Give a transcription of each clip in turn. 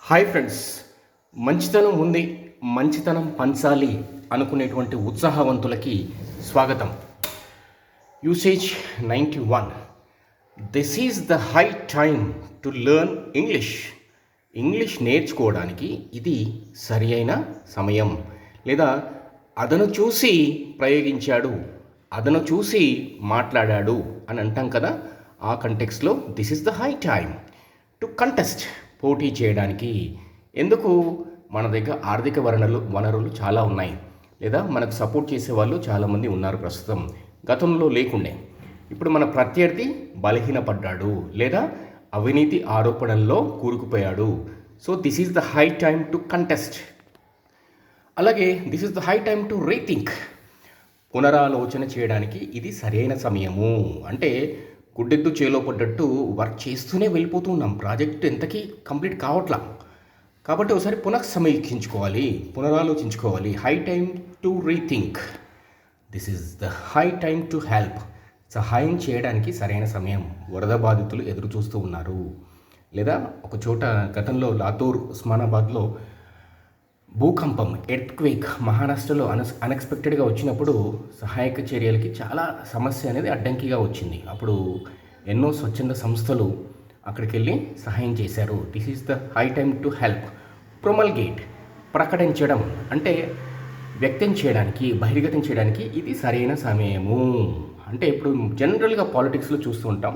Hi friends. మంచితనం ఉంది, మంచితనం పంచాలి అనుకునేటువంటి ఉత్సాహవంతులకి స్వాగతం. Usage 91. This is the high time to learn English. English నేర్చుకోవడానికి ఇది సరి అయిన సమయం. లేదా అదను చూసి ప్రయోగించాడు, అదను చూసి మాట్లాడాడు అని అంటాం కదా. ఆ కంటెక్స్లో this is the high time to contest, పోటీ చేయడానికి. ఎందుకు? మన దగ్గర ఆర్థిక వనరులు చాలా ఉన్నాయి, లేదా మనకు సపోర్ట్ చేసేవాళ్ళు చాలామంది ఉన్నారు ప్రస్తుతం. గతంలో లేకుండే. ఇప్పుడు మన ప్రత్యర్థి బలహీనపడ్డాడు, లేదా అవినీతి ఆరోపణల్లో కూరుకుపోయాడు. So this is the high time to contest. అలాగే this is the high time to rethink, పునరాలోచన చేయడానికి ఇది సరైన సమయము. అంటే గుడ్డెద్దు చేలో పడ్డట్టు వర్క్ చేస్తూనే వెళ్ళిపోతూ ఉన్నాం, ప్రాజెక్ట్ ఎంతకీ కంప్లీట్ కావట్లా. కాబట్టి ఒకసారి పునఃసమీక్షించుకోవాలి, పునరాలోచించుకోవాలి. High time to rethink. This is the high time to help. సహాయం చేయడానికి సరైన సమయం. వరద బాధితులు ఎదురు చూస్తూ ఉన్నారు. లేదా ఒక చోట గతంలో లాతూర్, ఉస్మానాబాద్లో భూకంపం, ఎర్త్క్వేక్ మహారాష్ట్రలో అన్ఎక్స్పెక్టెడ్గా వచ్చినప్పుడు సహాయక చర్యలకి చాలా సమస్య అనేది అడ్డంకిగా వచ్చింది. అప్పుడు ఎన్నో స్వచ్ఛంద సంస్థలు అక్కడికి వెళ్ళి సహాయం చేశారు. This is the high time to help. Promulgate, ప్రకటించడం, అంటే వ్యక్తం చేయడానికి, బహిర్గతం చేయడానికి ఇది సరైన సమయము. అంటే ఇప్పుడు జనరల్గా పాలిటిక్స్లో చూస్తూ ఉంటాం,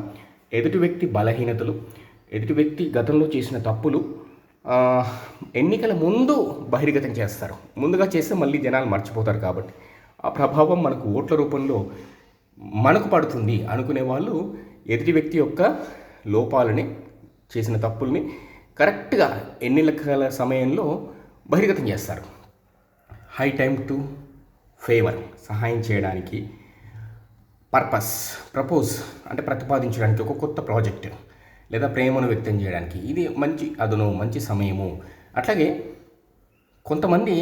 ఎదుటి వ్యక్తి బలహీనతలు, ఎదుటి వ్యక్తి గతంలో చేసిన తప్పులు ఎన్నికల ముందు బహిర్గతం చేస్తారు. ముందుగా చేస్తే మళ్ళీ జనాలు మర్చిపోతారు. కాబట్టి ఆ ప్రభావం మనకు ఓట్ల రూపంలో మనకు పడుతుంది అనుకునే వాళ్ళు ఎదుటి వ్యక్తి యొక్క లోపాలని, చేసిన తప్పుల్ని కరెక్ట్గా ఎన్నికల సమయంలో బహిర్గతం చేస్తారు. హై టైమ్ టు ఫేవర్, సహాయం చేయడానికి. పర్పస్, ప్రపోజ్ అంటే ప్రతిపాదించడానికి ఒక కొత్త ప్రాజెక్ట్, లేదా ప్రేమను వ్యక్తం చేయడానికి ఇది మంచి అదును, మంచి సమయము. అట్లాగే కొంతమంది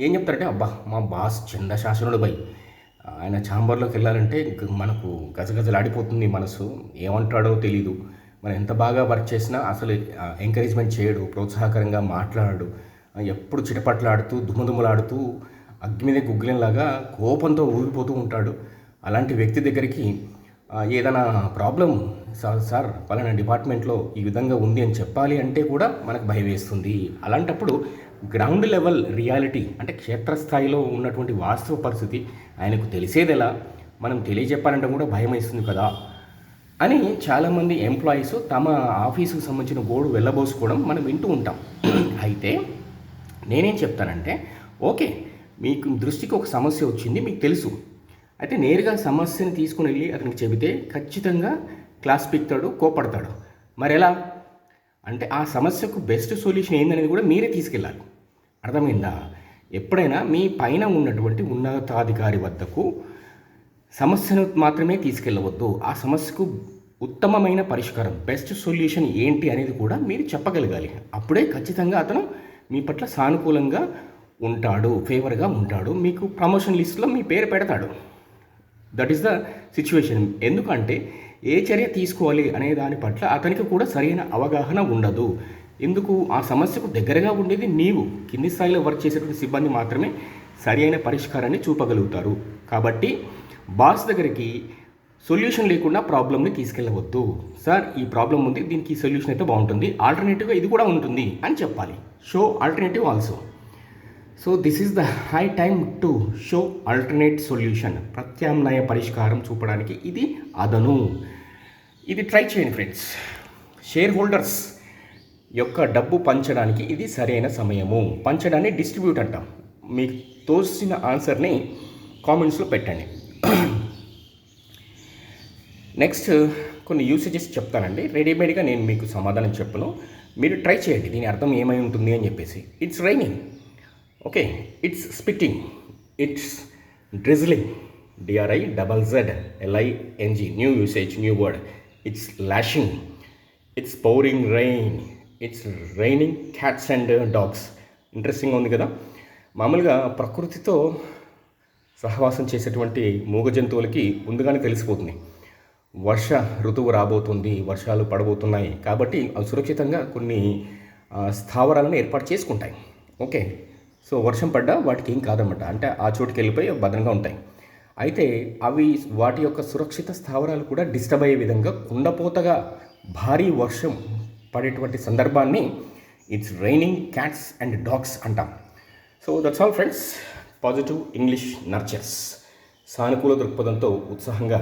ఏం చెప్తారంటే, అబ్బా మా బాస్ చండశాసనుడు బై, ఆయన ఛాంబర్లోకి వెళ్ళాలంటే మనకు గజగజలాడిపోతుంది మనసు, ఏమంటాడో తెలీదు, మనం ఎంత బాగా వర్క్ చేసినా అసలు ఎంకరేజ్మెంట్ చేయడు, ప్రోత్సాహకరంగా మాట్లాడాడు, ఎప్పుడు చిటపట్లాడుతూ దుమ్ముదుమ్ములాడుతూ అగ్గి మీద గుగ్గిలంలాగా కోపంతో ఊగిపోతూ ఉంటాడు. అలాంటి వ్యక్తి దగ్గరికి ఏదైనా ప్రాబ్లం, సార్ పలానా డిపార్ట్మెంట్లో ఈ విధంగా ఉంది అని చెప్పాలి అంటే కూడా మనకు భయం వేస్తుంది. అలాంటప్పుడు గ్రౌండ్ లెవెల్ రియాలిటీ, అంటే క్షేత్రస్థాయిలో ఉన్నటువంటి వాస్తవ పరిస్థితి ఆయనకు తెలిసేది ఎలా, మనం తెలియజెప్పాలంటే కూడా భయం వేస్తుంది కదా అని చాలామంది ఎంప్లాయీస్ తమ ఆఫీసుకు సంబంధించిన గోడు వెళ్ళబోసుకోవడం మనం వింటూ ఉంటాం. అయితే నేనేం చెప్తానంటే, ఓకే మీకు దృష్టికి ఒక సమస్య వచ్చింది, మీకు తెలుసు, అయితే నేరుగా సమస్యని తీసుకుని వెళ్ళి అతనికి చెబితే ఖచ్చితంగా క్లాస్ పీక్తాడు, కోపడతాడు. మరి ఎలా అంటే ఆ సమస్యకు బెస్ట్ సొల్యూషన్ ఏందనేది కూడా మీరే తీసుకెళ్ళాలి. అర్థమైందా? ఎప్పుడైనా మీ పైన ఉన్నటువంటి ఉన్నతాధికారి వద్దకు సమస్యను మాత్రమే తీసుకెళ్ళవద్దు. ఆ సమస్యకు ఉత్తమమైన పరిష్కారం, బెస్ట్ సొల్యూషన్ ఏంటి అనేది కూడా మీరు చెప్పగలగాలి. అప్పుడే ఖచ్చితంగా అతను మీ పట్ల సానుకూలంగా ఉంటాడు, ఫేవర్గా ఉంటాడు, మీకు ప్రమోషన్ లిస్ట్లో మీ పేరు పెడతాడు. That is the situation. ఎందుకంటే ఏ చర్య తీసుకోవాలి అనే దాని పట్ల అతనికి కూడా సరైన అవగాహన ఉండదు. ఎందుకు? ఆ సమస్యకు దగ్గరగా ఉండేది నీవు. కింది స్థాయిలో వర్క్ చేసేటువంటి సిబ్బంది మాత్రమే సరి అయిన పరిష్కారాన్ని చూపగలుగుతారు. కాబట్టి బాస్ దగ్గరికి సొల్యూషన్ లేకుండా ప్రాబ్లమ్ని తీసుకెళ్ళవద్దు. సార్ ఈ ప్రాబ్లం ఉంది, దీనికి సొల్యూషన్ అయితే బాగుంటుంది, ఆల్టర్నేటివ్గా ఇది కూడా ఉంటుంది అని చెప్పాలి. Show alternative also. So this is the high time to show alternate solution. ప్రత్యామ్నాయ పరిష్కారం చూపడానికి ఇది అదను. ఇది ట్రై చేయండి ఫ్రెండ్స్. షేర్ హోల్డర్స్ యొక్క డబ్బు పంచడానికి ఇది సరైన సమయము. పంచడాన్ని డిస్ట్రిబ్యూట్ అంటాం. మీకు తోచిన ఆన్సర్ని కామెంట్స్లో పెట్టండి. నెక్స్ట్ కొన్ని యూసేజెస్ చెప్తానండి. రెడీమేడ్గా నేను మీకు సమాధానం చెప్పను, మీరు ట్రై చేయండి దీని అర్థం ఏమై ఉంటుంది అని చెప్పేసి. It's raining, okay. It's spitting, it's drizzling, DRIZZLING, new usage, new word. It's lashing, it's pouring rain, it's raining cats and dogs. ఇంట్రెస్టింగ్గా ఉంది కదా. మామూలుగా ప్రకృతితో సహవాసం చేసేటువంటి మూగ జంతువులకి ముందుగానే తెలిసిపోతుంది వర్ష ఋతువు రాబోతుంది, వర్షాలు పడబోతున్నాయి. కాబట్టి అవి సురక్షితంగా కొన్ని స్థావరాలను ఏర్పాటు చేసుకుంటాయి. ఓకే, సో వర్షం పడ్డా వాటికి ఏం కాదన్నమాట, అంటే ఆ చోటుకి వెళ్ళిపోయి భద్రంగా ఉంటాయి. అయితే అవి వాటి యొక్క సురక్షిత స్థావరాలు కూడా డిస్టర్బ్ అయ్యే విధంగా కుండపోతగా భారీ వర్షం పడేటువంటి సందర్భాన్ని it's raining cats and dogs అంటాం. So that's all friends. Positive English nurtures. సానుకూల దృక్పథంతో ఉత్సాహంగా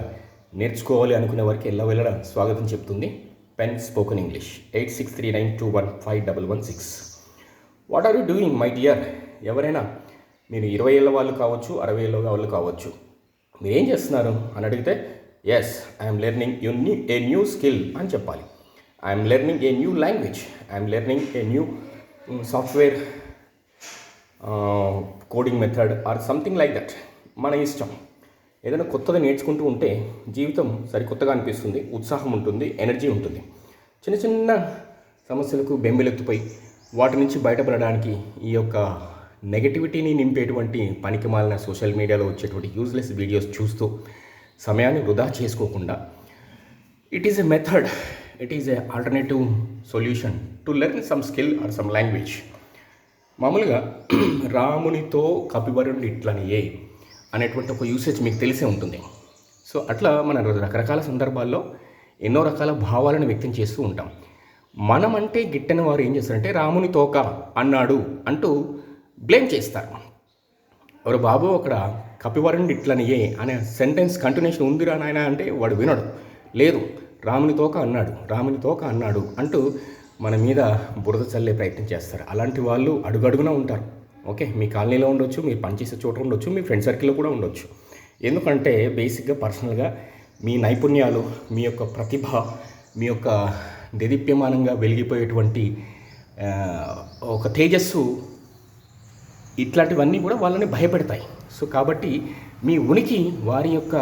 నేర్చుకోవాలి అనుకునే వారికి ఎల్లవేళలా స్వాగతం చెప్తుంది Pen spoken English. 8639215116. What are you doing my dear? ఎవరైనా మీరు 20 ఏళ్ళ వాళ్ళు కావచ్చు, 60 ఏళ్ళ వాళ్ళు కావచ్చు, మీరు ఏం చేస్తున్నారు అని అడిగితే yes I'm learning a new skill అని చెప్పాలి. I'm learning a new language, I'm learning a new software coding method or something like that. మన ఇష్టం. ఏదైనా కొత్తగా నేర్చుకుంటూ ఉంటే జీవితం సరికొత్తగా అనిపిస్తుంది, ఉత్సాహం ఉంటుంది, ఎనర్జీ ఉంటుంది. చిన్న చిన్న సమస్యలకు బెంబెలెత్తిపోయి వాటి నుంచి బయటపడడానికి ఈ యొక్క నెగటివిటీని నింపేటువంటి పనికిమాలిన సోషల్ మీడియాలో వచ్చేటువంటి యూజ్లెస్ వీడియోస్ చూస్తూ సమయాన్ని వృధా చేసుకోకుండా it is a method, it is a alternative solution to learn some skill or some language. మామూలుగా రామునితో కపివరుడు ఇట్లనియే అనేటువంటి ఒక యూసేజ్ మీకు తెలిసే ఉంటుంది. సో అట్లా మన రకరకాల సందర్భాల్లో ఎన్నో రకాల భావాలను వ్యక్తం చేస్తూ ఉంటాం. మనం అంటే గిట్టని వారు ఏం చేస్తారంటే రాముని తోక అన్నాడు అంటూ బ్లేమ్ చేస్తారు. ఎవరు బాబు అక్కడ కపివరుణ్ణి ఇట్లనియే అనే సెంటెన్స్ కంటిన్యూషన్ ఉందిరా నాయన అంటే వాడు వినడు. లేదు, రాముని తోక అన్నాడు, రాముని తోక అన్నాడు అంటూ మన మీద బురద చల్లే ప్రయత్నం చేస్తారు. అలాంటి వాళ్ళు అడుగడుగునా ఉంటారు. ఓకే, మీ కాలనీలో ఉండొచ్చు, మీరు పనిచేసే చోట ఉండొచ్చు, మీ ఫ్రెండ్ సర్కిల్లో కూడా ఉండొచ్చు. ఎందుకంటే బేసిక్గా పర్సనల్గా మీ నైపుణ్యాలు, మీ యొక్క ప్రతిభ, మీ యొక్క దేదీప్యమానంగా వెలిగిపోయేటువంటి ఒక తేజస్సు, ఇట్లాంటివన్నీ కూడా వాళ్ళని భయపెడతాయి. సో కాబట్టి మీ ఉనికి వారి యొక్క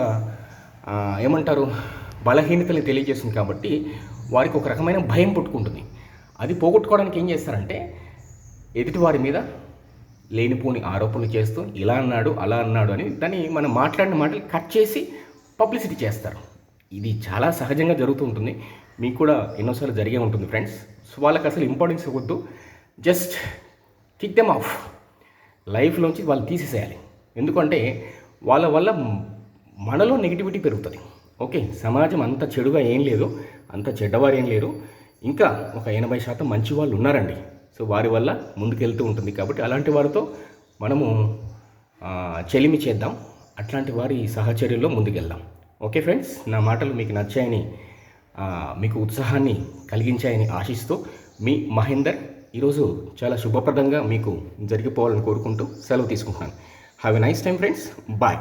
ఏమంటారు బలహీనతలు తెలియజేస్తుంది. కాబట్టి వారికి ఒక రకమైన భయం పుట్టుకుంటుంది. అది పోగొట్టుకోవడానికి ఏం చేస్తారంటే ఎదుటి వారి మీద లేనిపోని ఆరోపణలు చేస్తూ ఇలా అన్నాడు అలా అన్నాడు అని దాన్ని మనం మాట్లాడిన మాటలు కట్ చేసి పబ్లిసిటీ చేస్తారు. ఇది చాలా సహజంగా జరుగుతూ ఉంటుంది. మీకు కూడా ఎన్నోసార్లు జరిగే ఉంటుంది ఫ్రెండ్స్. సో వాళ్ళకి అసలు ఇంపార్టెన్స్ ఇవ్వద్దు, జస్ట్ కిక్ దెమ్ ఆఫ్. లైఫ్లోంచి వాళ్ళు తీసేసేయాలి. ఎందుకంటే వాళ్ళ వల్ల మనలో నెగిటివిటీ పెరుగుతుంది. ఓకే, సమాజం అంత చెడుగా ఏం లేదు, అంత చెడ్డవారు ఏం లేరు, ఇంకా ఒక 80% మంచి వాళ్ళు ఉన్నారండి. సో వారి వల్ల ముందుకెళ్తూ ఉంటుంది. కాబట్టి అలాంటి వారితో మనము చెలిమి చేద్దాం, అట్లాంటి వారి సహచర్యంలో ముందుకెళ్దాం. ఓకే ఫ్రెండ్స్, నా మాటలు మీకు నచ్చాయని, మీకు ఉత్సాహాన్ని కలిగించాయని ఆశిస్తూ మీ మహేందర్ ఈరోజు చాలా శుభప్రదంగా మీకు జరిగిపోవాలని కోరుకుంటూ సెలవు తీసుకుంటున్నాను. Have a nice time friends. Bye.